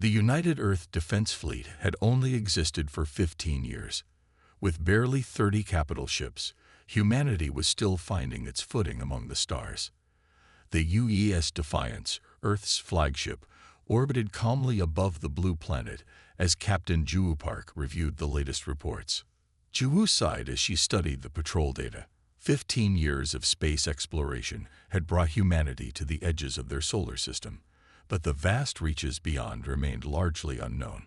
The United Earth Defense Fleet had only existed for 15 years. With barely 30 capital ships, humanity was still finding its footing among the stars. The UES Defiance, Earth's flagship, orbited calmly above the blue planet as Captain Juwu Park reviewed the latest reports. Juwu sighed as she studied the patrol data. 15 years of space exploration had brought humanity to the edges of their solar system, but the vast reaches beyond remained largely unknown.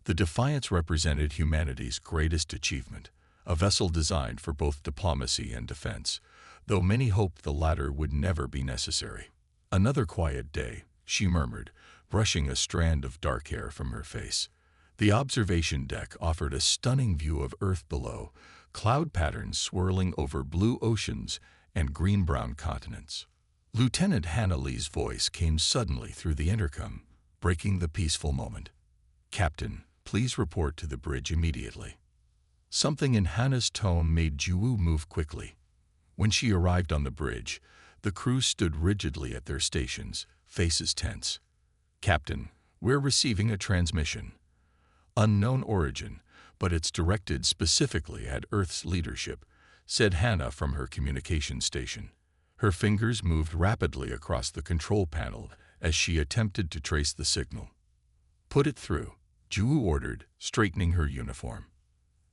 The Defiance represented humanity's greatest achievement, a vessel designed for both diplomacy and defense, though many hoped the latter would never be necessary. "Another quiet day," she murmured, brushing a strand of dark hair from her face. The observation deck offered a stunning view of Earth below, cloud patterns swirling over blue oceans and green-brown continents. Lieutenant Hannah Lee's voice came suddenly through the intercom, breaking the peaceful moment. "Captain, please report to the bridge immediately." Something in Hannah's tone made Juwu move quickly. When she arrived on the bridge, the crew stood rigidly at their stations, faces tense. "Captain, we're receiving a transmission. Unknown origin, but it's directed specifically at Earth's leadership," said Hannah from her communication station. Her fingers moved rapidly across the control panel as she attempted to trace the signal. "Put it through," Juwu ordered, straightening her uniform.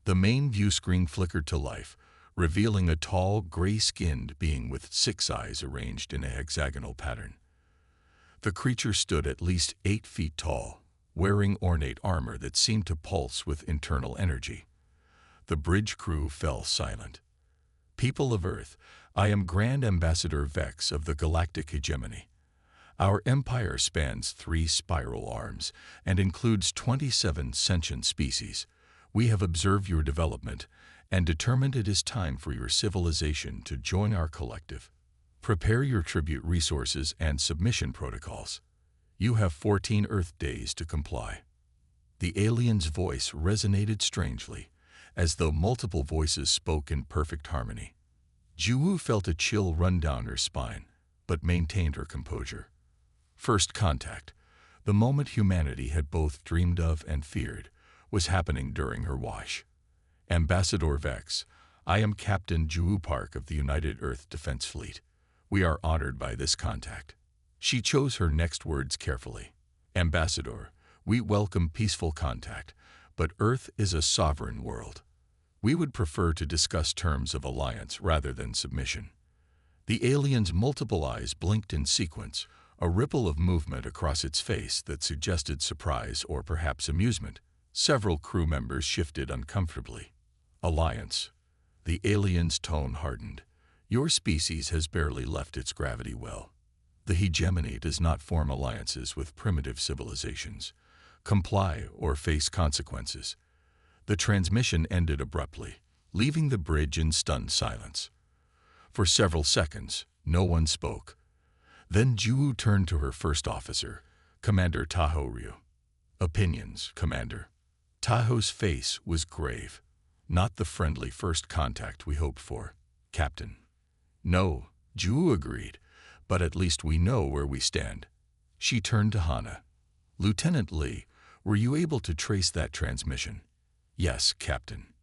The main view screen flickered to life, revealing a tall, gray-skinned being with 6 eyes arranged in a hexagonal pattern. The creature stood at least 8 feet tall, wearing ornate armor that seemed to pulse with internal energy. The bridge crew fell silent. "People of Earth, I am Grand Ambassador Vex of the Galactic Hegemony. Our empire spans 3 spiral arms and includes 27 sentient species. We have observed your development and determined it is time for your civilization to join our collective. Prepare your tribute resources and submission protocols. You have 14 Earth days to comply." The alien's voice resonated strangely, as though multiple voices spoke in perfect harmony. Juwu felt a chill run down her spine, but maintained her composure. First contact, the moment humanity had both dreamed of and feared, was happening during her watch. "Ambassador Vex, I am Captain Juwu Park of the United Earth Defense Fleet. We are honored by this contact." She chose her next words carefully. "Ambassador, we welcome peaceful contact, but Earth is a sovereign world. We would prefer to discuss terms of alliance rather than submission." The alien's multiple eyes blinked in sequence, a ripple of movement across its face that suggested surprise or perhaps amusement. Several crew members shifted uncomfortably. "Alliance." The alien's tone hardened. "Your species has barely left its gravity well. The hegemony does not form alliances with primitive civilizations. Comply or face consequences." The transmission ended abruptly, leaving the bridge in stunned silence. For several seconds, no one spoke. Then Juwu turned to her first officer, Commander Taho Ryu. "Opinions, Commander." Taho's face was grave. "Not the friendly first contact we hoped for, Captain." "No," Juwu agreed, "but at least we know where we stand." She turned to Hannah. "Lieutenant Lee, were you able to trace that transmission?" "Yes, Captain.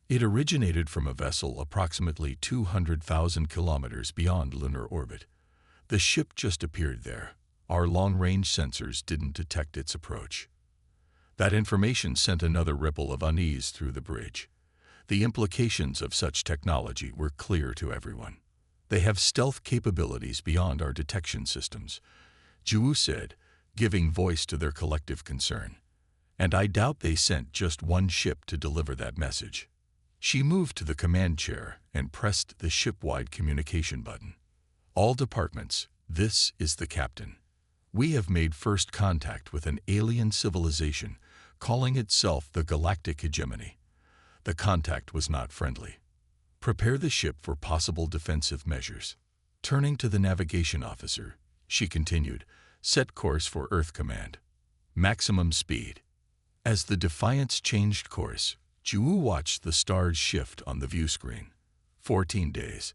It originated from a vessel approximately 200,000 kilometers beyond lunar orbit. The ship just appeared there. Our long-range sensors didn't detect its approach." That information sent another ripple of unease through the bridge. The implications of such technology were clear to everyone. "They have stealth capabilities beyond our detection systems," Juwu said, giving voice to their collective concern. "And I doubt they sent just one ship to deliver that message." She moved to the command chair and pressed the ship-wide communication button. "All departments, this is the captain. We have made first contact with an alien civilization calling itself the Galactic Hegemony. The contact was not friendly. Prepare the ship for possible defensive measures." Turning to the navigation officer, she continued, "Set course for Earth Command. Maximum speed." As the Defiance changed course, Juwu watched the stars shift on the view screen. 14 days.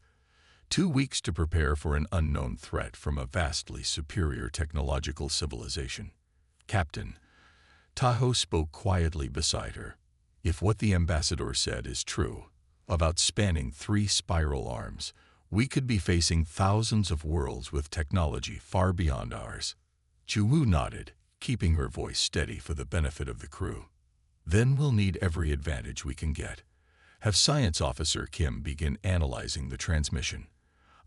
2 weeks to prepare for an unknown threat from a vastly superior technological civilization. "Captain," Tahoe spoke quietly beside her. "If what the ambassador said is true, about spanning 3 spiral arms, we could be facing thousands of worlds with technology far beyond ours." Ju nodded, keeping her voice steady for the benefit of the crew. "Then we'll need every advantage we can get. Have Science Officer Kim begin analyzing the transmission.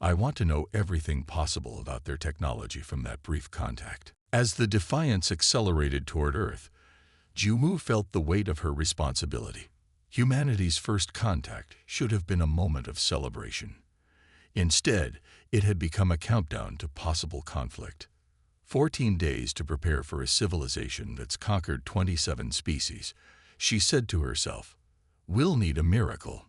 I want to know everything possible about their technology from that brief contact." As the Defiance accelerated toward Earth, Ju felt the weight of her responsibility. Humanity's first contact should have been a moment of celebration. Instead, it had become a countdown to possible conflict. 14 days to prepare for a civilization that's conquered 27 species, she said to herself. "We'll need a miracle."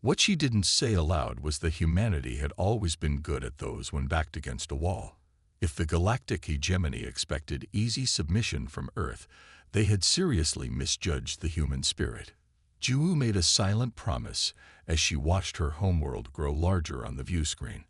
What she didn't say aloud was that humanity had always been good at those when backed against a wall. If the galactic hegemony expected easy submission from Earth, they had seriously misjudged the human spirit. Ju made a silent promise as she watched her homeworld grow larger on the view screen.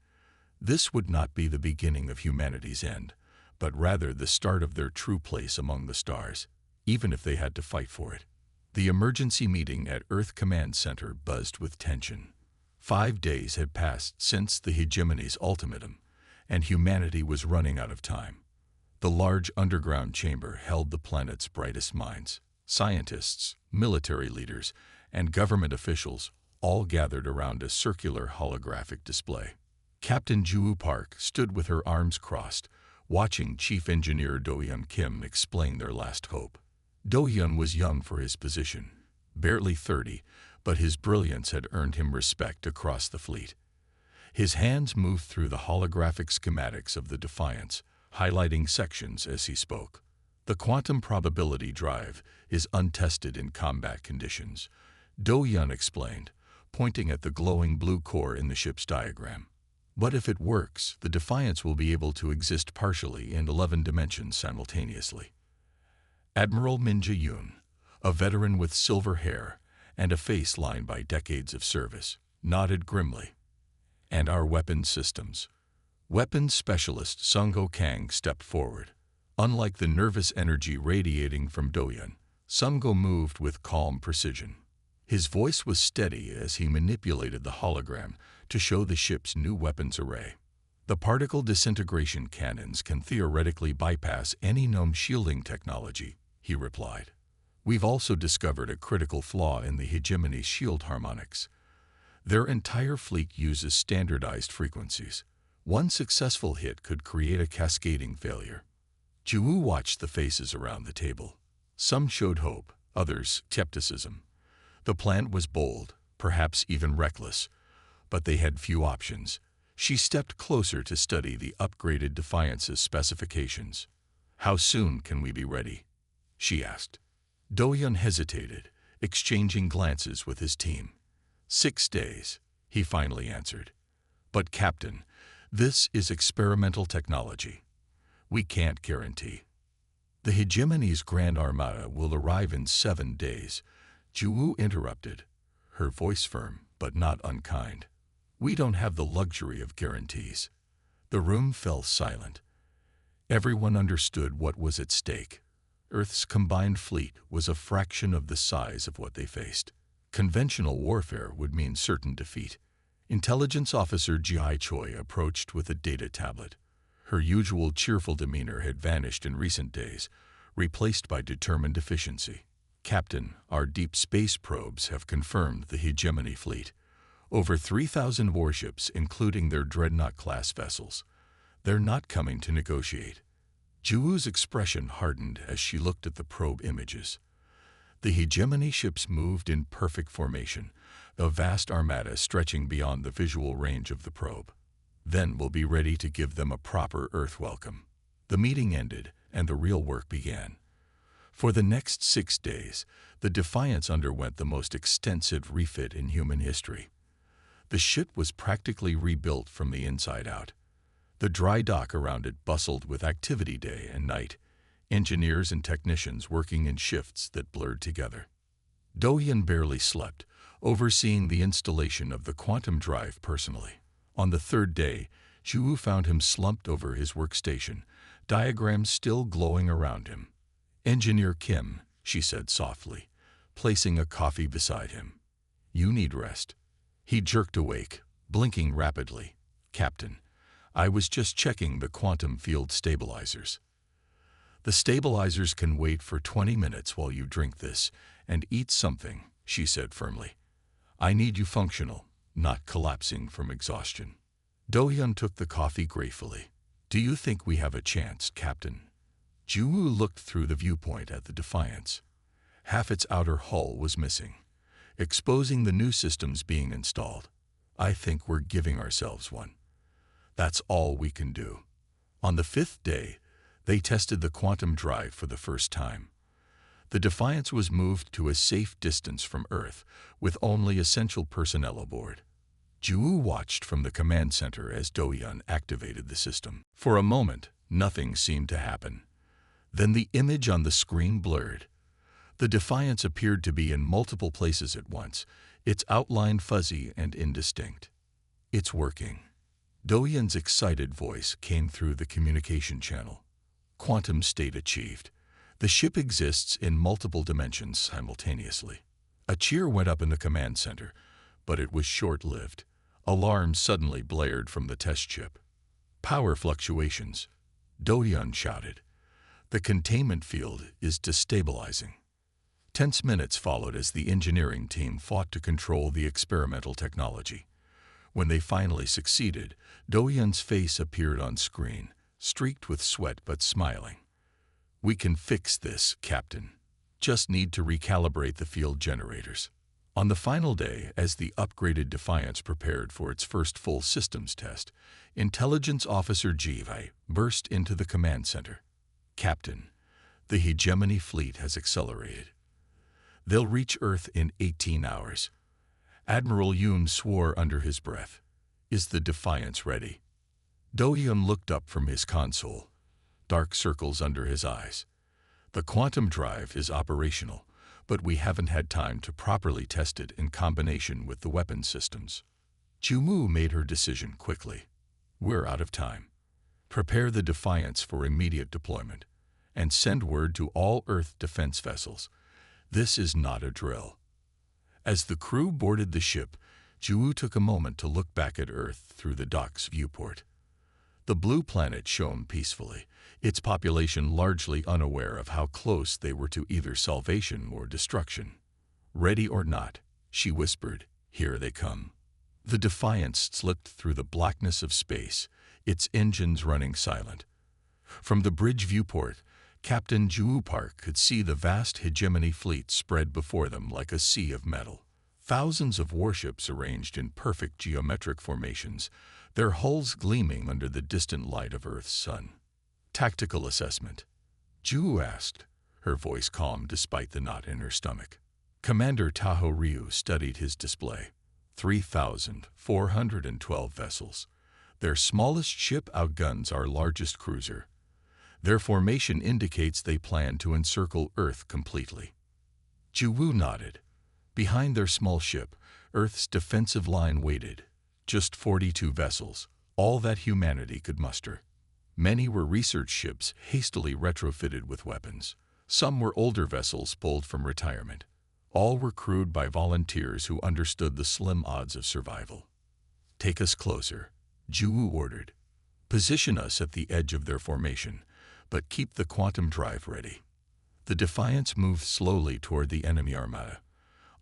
This would not be the beginning of humanity's end, but rather the start of their true place among the stars, even if they had to fight for it. The emergency meeting at Earth Command Center buzzed with tension. 5 days had passed since the hegemony's ultimatum, and humanity was running out of time. The large underground chamber held the planet's brightest minds. Scientists, military leaders, and government officials all gathered around a circular holographic display. Captain Ju Park stood with her arms crossed, watching Chief Engineer Do-hyun Kim explain their last hope. Do-hyun was young for his position, barely 30, but his brilliance had earned him respect across the fleet. His hands moved through the holographic schematics of the Defiance, highlighting sections as he spoke. "The quantum probability drive is untested in combat conditions," Do-hyun explained, pointing at the glowing blue core in the ship's diagram. "But if it works, the Defiance will be able to exist partially in 11 dimensions simultaneously." Admiral Min Jae-yoon, a veteran with silver hair and a face lined by decades of service, nodded grimly. "And our weapons systems?" Weapons specialist Sung-ho Kang stepped forward. Unlike the nervous energy radiating from Do-hyun, Sung-ho moved with calm precision. His voice was steady as he manipulated the hologram to show the ship's new weapons array. "The particle disintegration cannons can theoretically bypass any known shielding technology," he replied. "We've also discovered a critical flaw in the hegemony's shield harmonics. Their entire fleet uses standardized frequencies. One successful hit could create a cascading failure." Ju watched the faces around the table. Some showed hope, others skepticism. The plan was bold, perhaps even reckless, but they had few options. She stepped closer to study the upgraded Defiance's specifications. "How soon can we be ready?" she asked. Do-hyun hesitated, exchanging glances with his team. 6 days, he finally answered. "But Captain, this is experimental technology. We can't guarantee." "The hegemony's Grand Armada will arrive in 7 days," Ju interrupted, her voice firm but not unkind. "We don't have the luxury of guarantees." The room fell silent. Everyone understood what was at stake. Earth's combined fleet was a fraction of the size of what they faced. Conventional warfare would mean certain defeat. Intelligence Officer Ji Choi approached with a data tablet. Her usual cheerful demeanor had vanished in recent days, replaced by determined efficiency. "Captain, our deep space probes have confirmed the hegemony fleet. Over 3,000 warships, including their Dreadnought-class vessels. They're not coming to negotiate." Ju's expression hardened as she looked at the probe images. The hegemony ships moved in perfect formation, a vast armada stretching beyond the visual range of the probe. "Then we'll be ready to give them a proper Earth welcome." The meeting ended, and the real work began. For the next 6 days, the Defiance underwent the most extensive refit in human history. The ship was practically rebuilt from the inside out. The dry dock around it bustled with activity day and night, engineers and technicians working in shifts that blurred together. Do-hyun barely slept, overseeing the installation of the quantum drive personally. On the 3rd day, Ju found him slumped over his workstation, diagrams still glowing around him. "Engineer Kim," she said softly, placing a coffee beside him. "You need rest." He jerked awake, blinking rapidly. "Captain, I was just checking the quantum field stabilizers." "The stabilizers can wait for 20 minutes while you drink this and eat something," she said firmly. "I need you functional, not collapsing from exhaustion." Do-hyun took the coffee gratefully. "Do you think we have a chance, Captain?" Ju-woo looked through the viewpoint at the Defiance. Half its outer hull was missing, exposing the new systems being installed. "I think we're giving ourselves one. That's all we can do." On the 5th day, they tested the quantum drive for the first time. The Defiance was moved to a safe distance from Earth, with only essential personnel aboard. Ju-woo watched from the command center as Do-hyun activated the system. For a moment, nothing seemed to happen. Then the image on the screen blurred. The Defiance appeared to be in multiple places at once, its outline fuzzy and indistinct. "It's working." Do-hyun's excited voice came through the communication channel. "Quantum state achieved. The ship exists in multiple dimensions simultaneously." A cheer went up in the command center, but it was short-lived. Alarms suddenly blared from the test ship. "Power fluctuations," Do-hyun shouted. "The containment field is destabilizing." Tense minutes followed as the engineering team fought to control the experimental technology. When they finally succeeded, Do-hyun's face appeared on screen, streaked with sweat but smiling. "We can fix this, Captain. Just need to recalibrate the field generators." On the final day, as the upgraded Defiance prepared for its first full systems test, Intelligence Officer Ji-wei burst into the command center. "Captain, the Hegemony fleet has accelerated. They'll reach Earth in 18 hours. Admiral Yoon swore under his breath. Is the Defiance ready?" Do-hyun looked up from his console, dark circles under his eyes. "The quantum drive is operational, but we haven't had time to properly test it in combination with the weapon systems." Ju-woo made her decision quickly. "We're out of time. Prepare the Defiance for immediate deployment, and send word to all Earth defense vessels. This is not a drill." As the crew boarded the ship, Ju-woo took a moment to look back at Earth through the dock's viewport. The blue planet shone peacefully, its population largely unaware of how close they were to either salvation or destruction. "Ready or not," she whispered, "here they come." The Defiance slipped through the blackness of space, its engines running silent. From the bridge viewport, Captain Ju-woo Park could see the vast Hegemony fleet spread before them like a sea of metal. Thousands of warships arranged in perfect geometric formations, their hulls gleaming under the distant light of Earth's sun. "Tactical assessment?" Ju asked, her voice calm despite the knot in her stomach. Commander Taho Ryu studied his display. 3,412 vessels. Their smallest ship outguns our largest cruiser. Their formation indicates they plan to encircle Earth completely. Ju-woo nodded. Behind their small ship, Earth's defensive line waited. Just 42 vessels, all that humanity could muster. Many were research ships hastily retrofitted with weapons. Some were older vessels pulled from retirement. All were crewed by volunteers who understood the slim odds of survival. "Take us closer," Ju-woo ordered. "Position us at the edge of their formation, but keep the quantum drive ready." The Defiance moved slowly toward the enemy armada.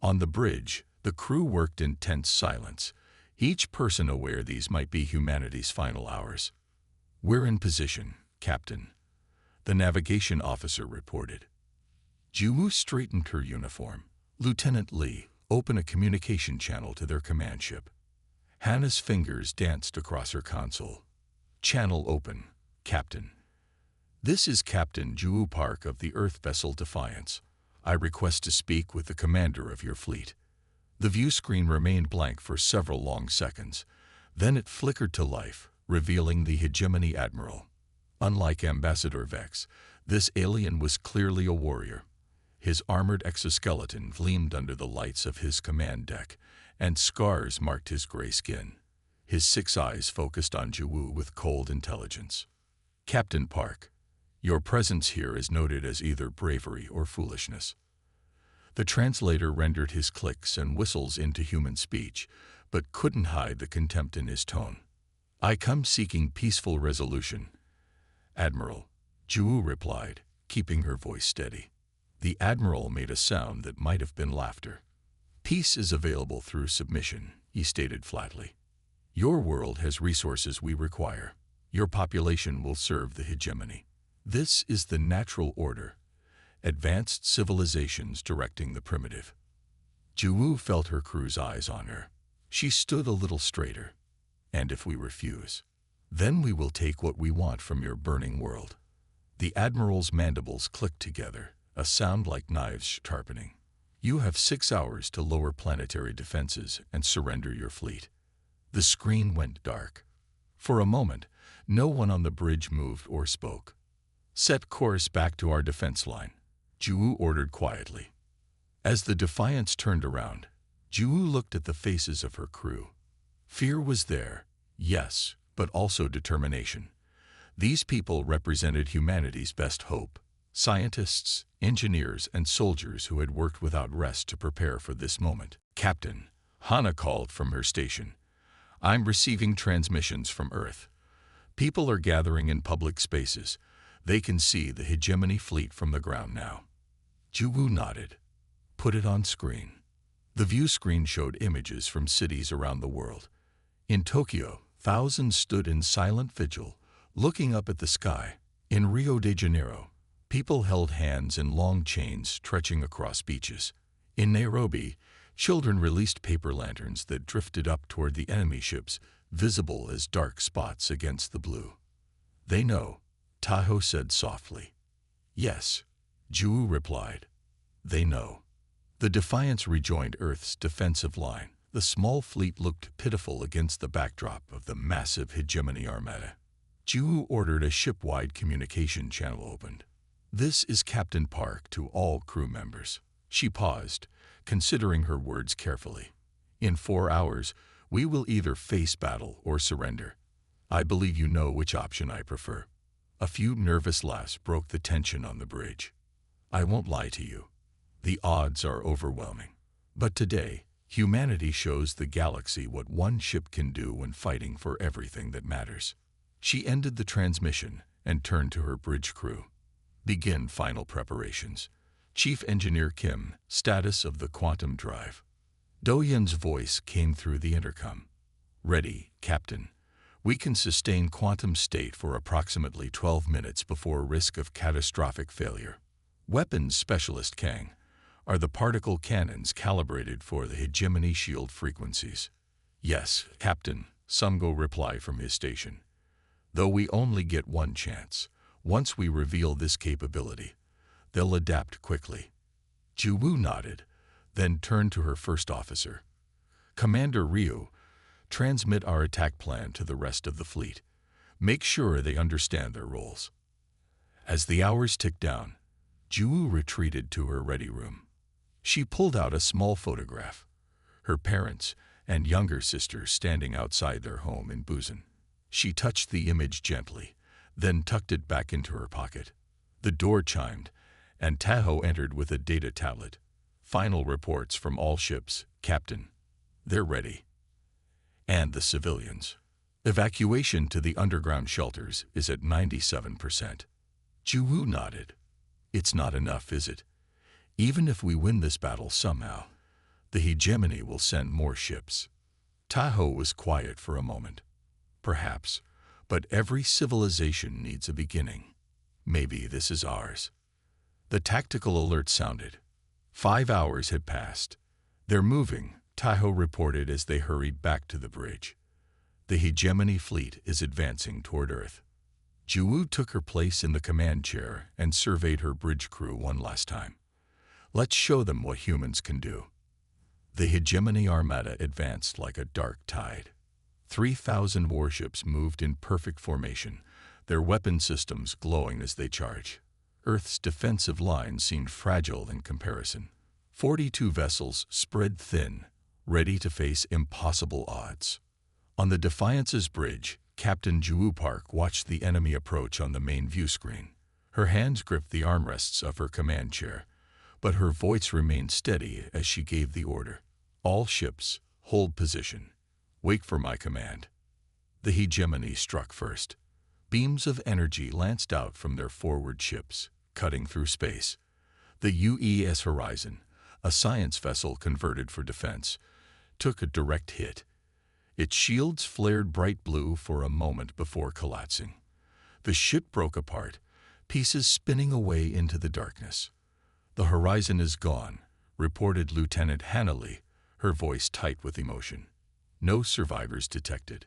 On the bridge, the crew worked in tense silence, each person aware these might be humanity's final hours. "We're in position, Captain," the navigation officer reported. Ju-woo straightened her uniform. "Lieutenant Lee, open a communication channel to their command ship." Hannah's fingers danced across her console. "Channel open, Captain. This is Captain Ju-woo Park of the Earth vessel Defiance. I request to speak with the commander of your fleet." The view screen remained blank for several long seconds. Then it flickered to life, revealing the Hegemony Admiral. Unlike Ambassador Vex, this alien was clearly a warrior. His armored exoskeleton gleamed under the lights of his command deck, and scars marked his gray skin. His 6 eyes focused on Ju-woo with cold intelligence. "Captain Park, Your presence here is noted as either bravery or foolishness." The translator rendered his clicks and whistles into human speech, but couldn't hide the contempt in his tone. "I come seeking peaceful resolution, Admiral," Ju replied, keeping her voice steady. The Admiral made a sound that might have been laughter. "Peace is available through submission," he stated flatly. "Your world has resources we require. Your population will serve the hegemony. This is the natural order. Advanced civilizations directing the primitive." Ju felt her crew's eyes on her. She stood a little straighter. "And if we refuse, then we will take what we want from your burning world." The Admiral's mandibles clicked together, a sound like knives sharpening. "You have 6 hours to lower planetary defenses and surrender your fleet." The screen went dark. For a moment, no one on the bridge moved or spoke. "Set course back to our defense line," Ju ordered quietly. As the Defiance turned around, Ju looked at the faces of her crew. Fear was there, yes, but also determination. These people represented humanity's best hope, scientists, engineers, and soldiers who had worked without rest to prepare for this moment. "Captain," Hana called from her station, "I'm receiving transmissions from Earth. People are gathering in public spaces. They can see the hegemony fleet from the ground now." Ju nodded. "Put it on screen." The view screen showed images from cities around the world. In Tokyo, thousands stood in silent vigil, looking up at the sky. In Rio de Janeiro, people held hands in long chains stretching across beaches. In Nairobi, children released paper lanterns that drifted up toward the enemy ships, visible as dark spots against the blue. "They know," Tahoe said softly. "Yes," Ju replied. "They know." The Defiance rejoined Earth's defensive line. The small fleet looked pitiful against the backdrop of the massive hegemony Armada. Ju ordered a ship-wide communication channel opened. "This is Captain Park to all crew members." She paused, considering her words carefully. "In 4 hours, we will either face battle or surrender. I believe you know which option I prefer." A few nervous laughs broke the tension on the bridge. "I won't lie to you. The odds are overwhelming. But today, humanity shows the galaxy what one ship can do when fighting for everything that matters." She ended the transmission and turned to her bridge crew. "Begin final preparations. Chief Engineer Kim, status of the quantum drive." Do-Yun's voice came through the intercom. "Ready, Captain. We can sustain quantum state for approximately 12 minutes before risk of catastrophic failure." "Weapons Specialist Kang, are the particle cannons calibrated for the hegemony shield frequencies?" "Yes, Captain," Sumgo replied from his station. "Though we only get one chance. Once we reveal this capability, they'll adapt quickly." Ju nodded, then turned to her first officer. "Commander Ryu, transmit our attack plan to the rest of the fleet. Make sure they understand their roles." As the hours ticked down, Ju retreated to her ready room. She pulled out a small photograph, her parents and younger sister standing outside their home in Busan. She touched the image gently, then tucked it back into her pocket. The door chimed, and Tahoe entered with a data tablet. "Final reports from all ships, Captain. They're ready. And the civilians. Evacuation to the underground shelters is at 97%. Ju nodded. "It's not enough, is it? Even if we win this battle somehow, the hegemony will send more ships." Tahoe was quiet for a moment. "Perhaps, but every civilization needs a beginning. Maybe this is ours." The tactical alert sounded. 5 hours had passed. "They're moving," Tahoe reported as they hurried back to the bridge. "The hegemony fleet is advancing toward Earth." Ju took her place in the command chair and surveyed her bridge crew one last time. "Let's show them what humans can do." The hegemony Armada advanced like a dark tide. 3,000 warships moved in perfect formation, their weapon systems glowing as they charged. Earth's defensive line seemed fragile in comparison. 42 vessels spread thin, ready to face impossible odds. On the Defiance's bridge, Captain Ju Park watched the enemy approach on the main view screen. Her hands gripped the armrests of her command chair, but her voice remained steady as she gave the order. All ships, hold position. Wait for my command. The hegemony struck first. Beams of energy lanced out from their forward ships, cutting through space. The UES Horizon, a science vessel converted for defense, took a direct hit. Its shields flared bright blue for a moment before collapsing. The ship broke apart, pieces spinning away into the darkness. "The Horizon is gone," reported Lieutenant Hanley, her voice tight with emotion. No survivors detected.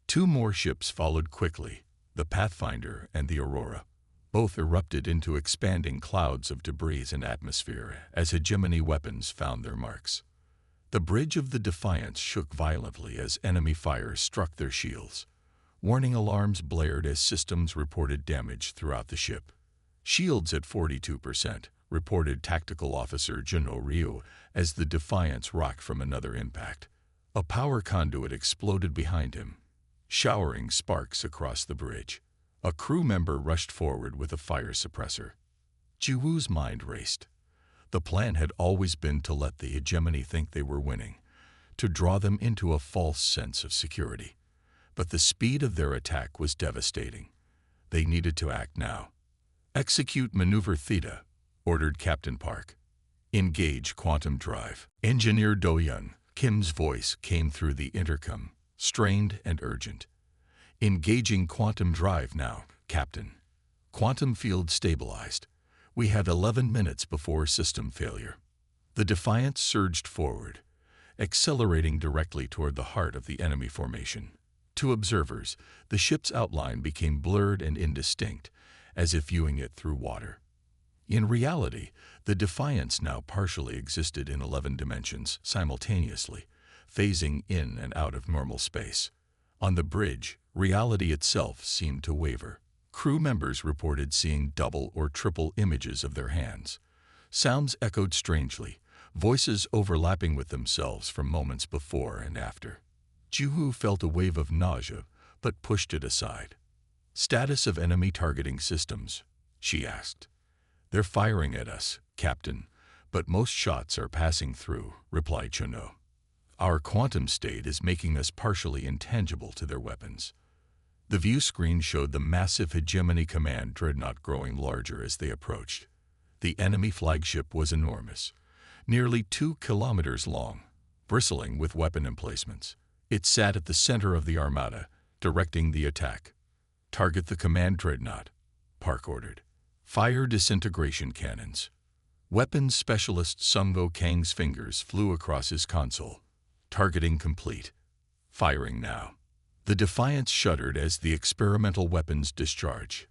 Two more ships followed quickly, the Pathfinder and the Aurora. Both erupted into expanding clouds of debris and atmosphere as hegemony weapons found their marks. The bridge of the Defiance shook violently as enemy fire struck their shields. Warning alarms blared as systems reported damage throughout the ship. "Shields at 42%, reported Tactical Officer Juno Ryu as the Defiance rocked from another impact. A power conduit exploded behind him, showering sparks across the bridge. A crew member rushed forward with a fire suppressor. Jiwoo's mind raced. The plan had always been to let the hegemony think they were winning, to draw them into a false sense of security. But the speed of their attack was devastating. They needed to act now. "Execute Maneuver Theta," ordered Captain Park. "Engage Quantum Drive." Engineer Do-Yun, Kim's voice came through the intercom, strained and urgent. "Engaging Quantum Drive now, Captain. Quantum field stabilized. We have 11 minutes before system failure." The Defiance surged forward, accelerating directly toward the heart of the enemy formation. To observers, the ship's outline became blurred and indistinct, as if viewing it through water. In reality, the Defiance now partially existed in 11 dimensions simultaneously, phasing in and out of normal space. On the bridge, reality itself seemed to waver. Crew members reported seeing double or triple images of their hands. Sounds echoed strangely, voices overlapping with themselves from moments before and after. Jiwoo felt a wave of nausea, but pushed it aside. "Status of enemy targeting systems?" she asked. "They're firing at us, Captain, but most shots are passing through," replied Juno. "Our quantum state is making us partially intangible to their weapons." The view screen showed the massive Hegemony Command dreadnought growing larger as they approached. The enemy flagship was enormous, nearly 2 kilometers long, bristling with weapon emplacements. It sat at the center of the Armada, directing the attack. "Target the command dreadnought," Park ordered. "Fire disintegration cannons." Weapons specialist Sungho Kang's fingers flew across his console. "Targeting complete. Firing now." The Defiance shuddered as the experimental weapons discharged.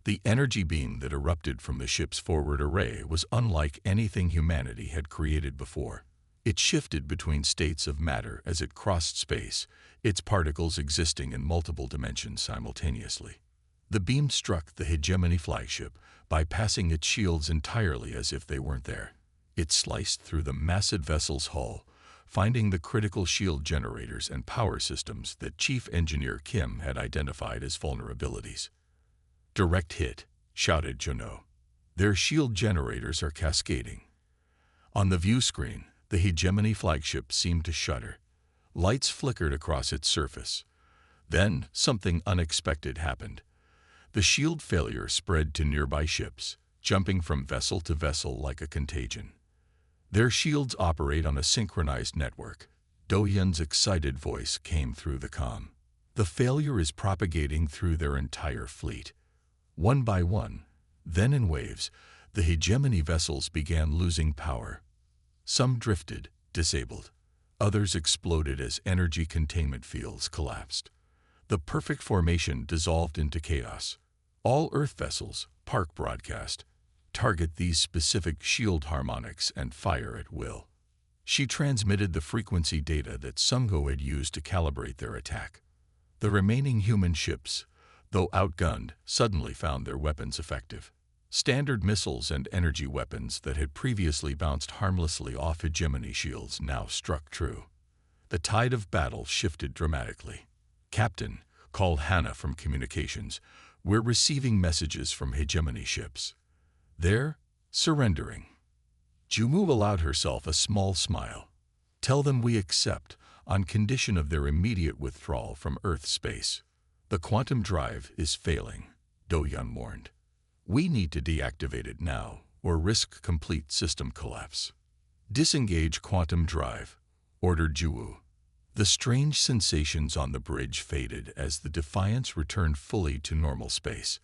The energy beam that erupted from the ship's forward array was unlike anything humanity had created before. It shifted between states of matter as it crossed space, its particles existing in multiple dimensions simultaneously. The beam struck the Hegemony flagship, bypassing its shields entirely as if they weren't there. It sliced through the massive vessel's hull, finding the critical shield generators and power systems that Chief Engineer Kim had identified as vulnerabilities. "Direct hit," shouted Juno. "Their shield generators are cascading." On the view screen, the Hegemony flagship seemed to shudder. Lights flickered across its surface. Then something unexpected happened. The shield failure spread to nearby ships, jumping from vessel to vessel like a contagion. "Their shields operate on a synchronized network." Do-Yun's excited voice came through the comm. "The failure is propagating through their entire fleet." One by one, then in waves, the Hegemony vessels began losing power. Some drifted, disabled. Others exploded as energy containment fields collapsed. The perfect formation dissolved into chaos. "All Earth vessels," Park broadcast, "target these specific shield harmonics and fire at will." She transmitted the frequency data that Sungho had used to calibrate their attack. The remaining human ships, though outgunned, suddenly found their weapons effective. Standard missiles and energy weapons that had previously bounced harmlessly off Hegemony shields now struck true. The tide of battle shifted dramatically. "Captain," called Hannah from communications, We're receiving messages from hegemony ships. They're surrendering. Jumu allowed herself a small smile. Tell them we accept, on condition of their immediate withdrawal from Earth space. The quantum drive is failing, Do-Yun warned. We need to deactivate it now, or risk complete system collapse. Disengage quantum drive, ordered Juwu. The strange sensations on the bridge faded as the Defiance returned fully to normal space.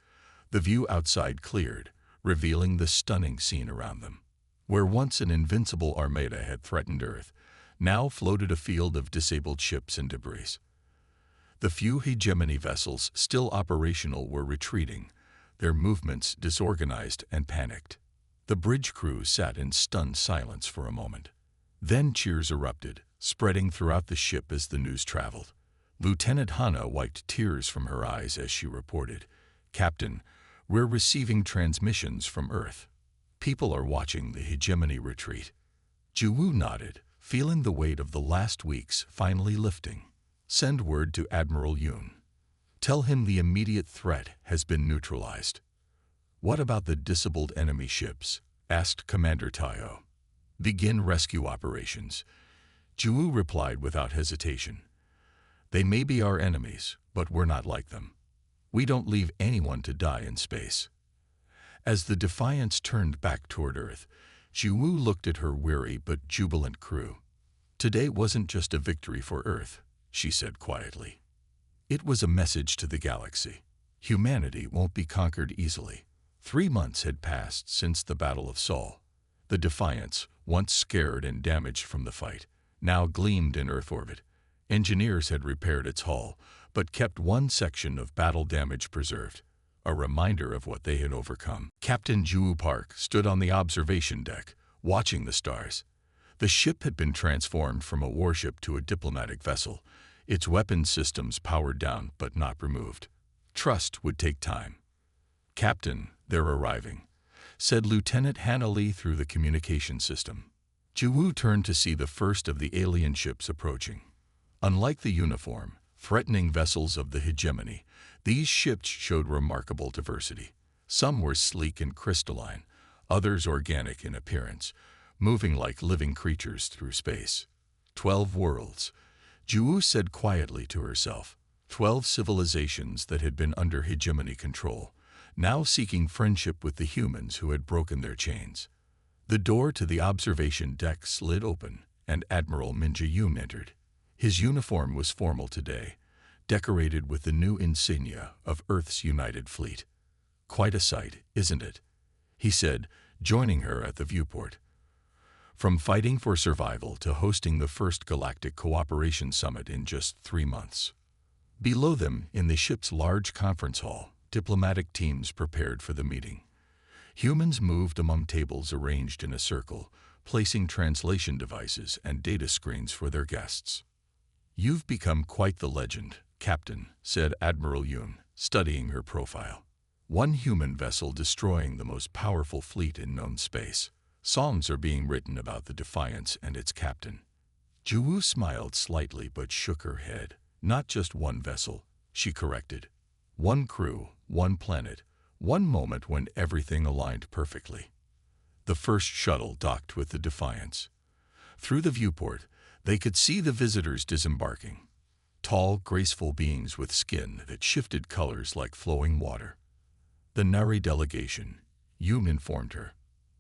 The view outside cleared, revealing the stunning scene around them. Where once an invincible Armada had threatened Earth, now floated a field of disabled ships and debris. The few hegemony vessels still operational were retreating, their movements disorganized and panicked. The bridge crew sat in stunned silence for a moment. Then cheers erupted, spreading throughout the ship as the news traveled. Lieutenant Hana wiped tears from her eyes as she reported, "Captain, we're receiving transmissions from Earth. People are watching the hegemony retreat." Juwu nodded, feeling the weight of the last weeks finally lifting. "Send word to Admiral Yoon. Tell him the immediate threat has been neutralized." "What about the disabled enemy ships?" asked Commander Tayo. "Begin rescue operations." Juwu replied without hesitation. "They may be our enemies, but we're not like them. We don't leave anyone to die in space." As the Defiance turned back toward Earth, Juwu looked at her weary but jubilant crew. "Today wasn't just a victory for Earth," she said quietly. "It was a message to the galaxy. Humanity won't be conquered easily." 3 months had passed since the Battle of Sol. The Defiance, once scared and damaged from the fight, now gleamed in Earth orbit. Engineers had repaired its hull, but kept one section of battle damage preserved, a reminder of what they had overcome. Captain Juwu Park stood on the observation deck, watching the stars. The ship had been transformed from a warship to a diplomatic vessel, its weapon systems powered down but not removed. Trust would take time. "Captain, they're arriving," said Lieutenant Hannah Lee through the communication system. Juwu turned to see the first of the alien ships approaching. Unlike the uniform, threatening vessels of the hegemony, these ships showed remarkable diversity. Some were sleek and crystalline, others organic in appearance, moving like living creatures through space. 12 worlds, Juwu said quietly to herself. 12 civilizations that had been under hegemony control, now seeking friendship with the humans who had broken their chains. The door to the observation deck slid open, and Admiral Min Jae-yoon entered. His uniform was formal today, decorated with the new insignia of Earth's United Fleet. "Quite a sight, isn't it?" he said, joining her at the viewport. From fighting for survival to hosting the first Galactic Cooperation Summit in just 3 months. Below them, in the ship's large conference hall, diplomatic teams prepared for the meeting. Humans moved among tables arranged in a circle, placing translation devices and data screens for their guests. "You've become quite the legend, Captain," said Admiral Yoon, studying her profile. "One human vessel destroying the most powerful fleet in known space. Songs are being written about the Defiance and its captain." Juwu smiled slightly but shook her head. "Not just one vessel," she corrected. "One crew, one planet, one moment when everything aligned perfectly." The first shuttle docked with the Defiance. Through the viewport, they could see the visitors disembarking. Tall, graceful beings with skin that shifted colors like flowing water. The Nari delegation, Yoon informed her.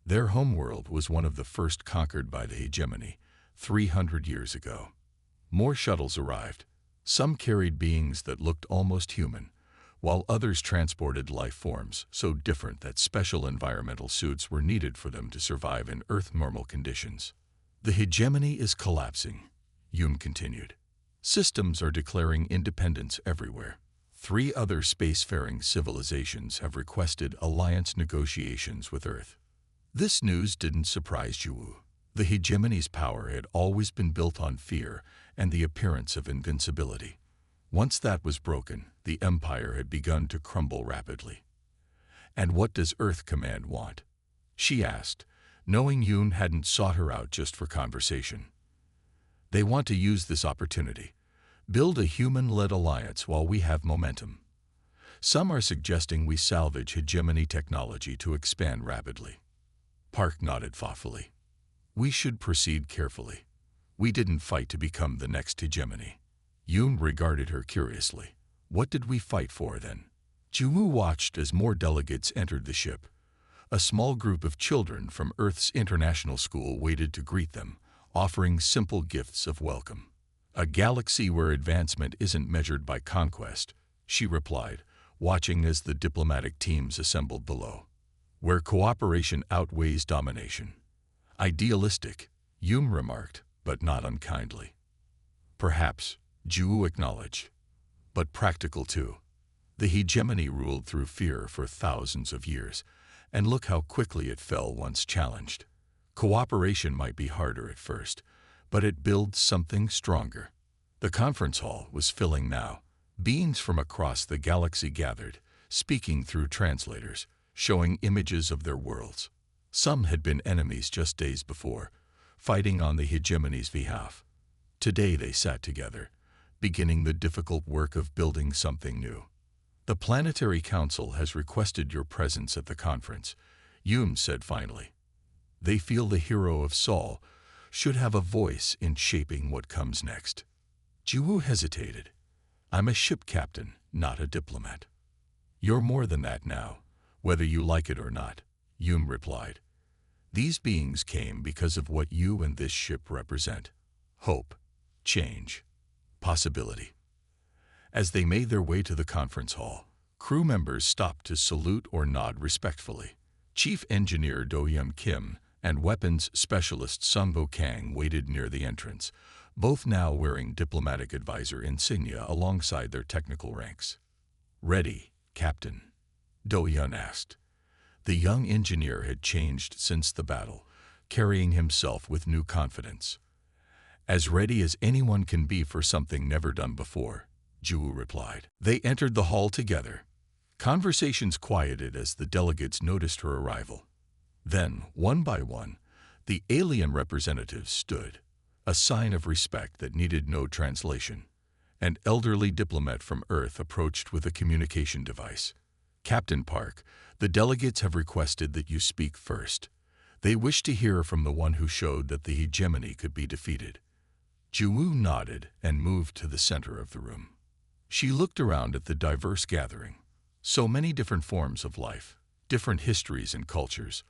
Their homeworld was one of the first conquered by the hegemony, 300 years ago. More shuttles arrived. Some carried beings that looked almost human, while others transported life forms so different that special environmental suits were needed for them to survive in Earth normal conditions. "The hegemony is collapsing," Yoon continued. "Systems are declaring independence everywhere. 3 other spacefaring civilizations have requested alliance negotiations with Earth." This news didn't surprise Juwu. The hegemony's power had always been built on fear and the appearance of invincibility. Once that was broken, the empire had begun to crumble rapidly. "And what does Earth Command want?" she asked, knowing Yoon hadn't sought her out just for conversation. "They want to use this opportunity. Build a human-led alliance while we have momentum. Some are suggesting we salvage hegemony technology to expand rapidly. Park nodded thoughtfully. We should proceed carefully. We didn't fight to become the next hegemony. Yoon regarded her curiously. What did we fight for then? Ju-woo watched as more delegates entered the ship. A small group of children from Earth's international school waited to greet them, offering simple gifts of welcome. A galaxy where advancement isn't measured by conquest, she replied, watching as the diplomatic teams assembled below. Where cooperation outweighs domination. Idealistic, Yoon remarked, but not unkindly. Perhaps, Ju acknowledged. But practical too. The hegemony ruled through fear for thousands of years, and look how quickly it fell once challenged. Cooperation might be harder at first, but it builds something stronger. The conference hall was filling now. Beings from across the galaxy gathered, speaking through translators, showing images of their worlds. Some had been enemies just days before, fighting on the hegemony's behalf. Today they sat together, beginning the difficult work of building something new. The Planetary Council has requested your presence at the conference, Yoon said finally. They feel the hero of Sol should have a voice in shaping what comes next. Ju-woo hesitated. I'm a ship captain, not a diplomat. You're more than that now, whether you like it or not, Yoon replied. These beings came because of what you and this ship represent. Hope, change, possibility. As they made their way to the conference hall, crew members stopped to salute or nod respectfully. Chief Engineer Do-Yeon Kim and Weapons Specialist Sun-Bo Kang waited near the entrance, both now wearing diplomatic advisor insignia alongside their technical ranks. Ready, Captain? Do-Yeon asked. The young engineer had changed since the battle, carrying himself with new confidence. As ready as anyone can be for something never done before, Ju replied. They entered the hall together. Conversations quieted as the delegates noticed her arrival. Then, one by one, the alien representatives stood, a sign of respect that needed no translation. An elderly diplomat from Earth approached with a communication device. Captain Park, the delegates have requested that you speak first. They wish to hear from the one who showed that the hegemony could be defeated. Ju-woo nodded and moved to the center of the room. She looked around at the diverse gathering. So many different forms of life, different histories and cultures,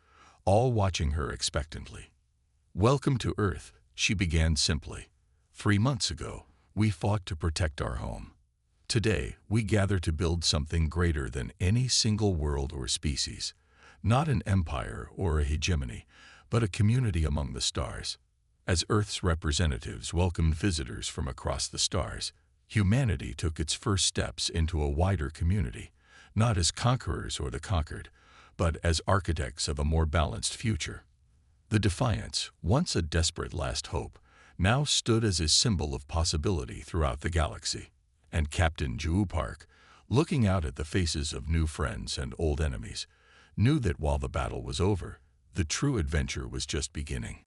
all watching her expectantly. Welcome to Earth, she began simply. 3 months ago, we fought to protect our home. Today, we gather to build something greater than any single world or species. Not an empire or a hegemony, but a community among the stars. As Earth's representatives welcomed visitors from across the stars, humanity took its first steps into a wider community, not as conquerors or the conquered, but as architects of a more balanced future. The Defiance, once a desperate last hope, now stood as a symbol of possibility throughout the galaxy. And Captain Ju Park, looking out at the faces of new friends and old enemies, knew that while the battle was over, the true adventure was just beginning.